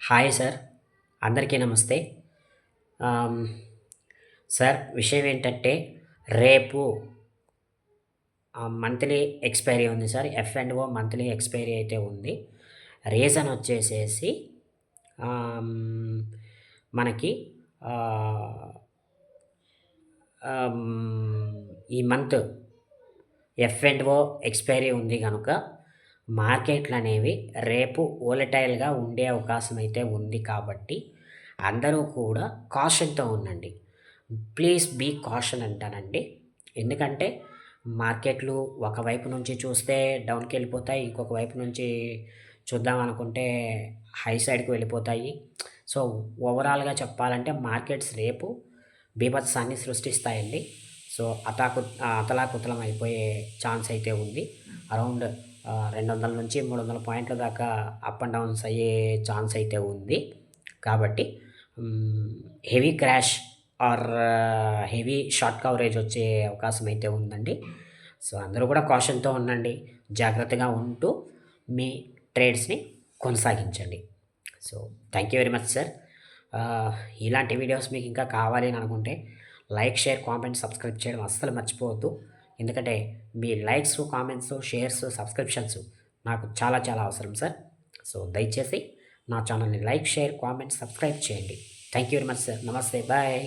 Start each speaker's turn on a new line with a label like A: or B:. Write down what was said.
A: Hi sir. అందరికీ నమస్తే. ఆహ్, సార్ విషయం ఏంటంటే రేపు మంత్లీ ఎక్స్‌పైరీ ఉంది సార్. ఎఫ్&ఓ మంత్లీ ఎక్స్‌పైరీ అయితే ఉంది. రీజన్ వచ్చేసేసి ఆహ్, హ్మ్, మనకి ఆహ్, ఆహ్, ఈ మంత్ ఎఫ్&ఓ ఎక్స్‌పైరీ ఉంది గనుక మార్కెట్‌లనేవి రేపు వోలటైల్‌గా ఉండే అవకాశం అయితే ఉంది కాబట్టి అందరూ కూడా కాషన్‌తో ఉండండి. ప్లీజ్ బీ కాషన్ అంటానండి. ఎందుకంటే మార్కెట్‌లు ఒకవైపు నుంచి చూస్తే డౌన్‌కెళ్ళిపోతాయి. ఇంకొక వైపు నుంచి చూద్దామనుకుంటే హై సైడ్‌కి వెళ్ళిపోతాయి. సో, ఓవరాల్‌గా చెప్పాలంటే మార్కెట్స్ రేపు బీభత్సాన్ని సృష్టిస్తాయండి. సో, అతలాకుతలం అయిపోయే ఛాన్స్ అయితే ఉంది. అరౌండ్ 200-300 పాయింట్ల దాకా అప్ అండ్ డౌన్స్ అయ్యే ఛాన్స్ అయితే ఉంది. కాబట్టి హ్మ్, heavy crash or heavy short coverage వచ్చే అవకాశం అయితే ఉందండి. సో, అందరూ కూడా కాషన్‌తో ఉండండి. జాగ్రత్తగా ఉంటూ మీ ట్రేడ్స్‌ని కొనసాగించండి. So, thank you very much sir. ఆహ్, ఇలాంటి వీడియోస్ మీకు ఇంకా కావాలి అని అనుకుంటే లైక్, షేర్, కామెంట్, సబ్స్క్రైబ్ చేయడం అస్సలు మర్చిపోవద్దు. ఎందుకంటే మీ లైక్స్, కామెంట్స్, షేర్స్, సబ్స్క్రిప్షన్స్ నాకు చాలా చాలా అవసరం సార్. సో, దయచేసి నా ఛానల్‌ని లైక్, షేర్, కామెంట్, సబ్స్క్రైబ్ చేయండి. Thank you very much sir. నమస్తే. బాయ్.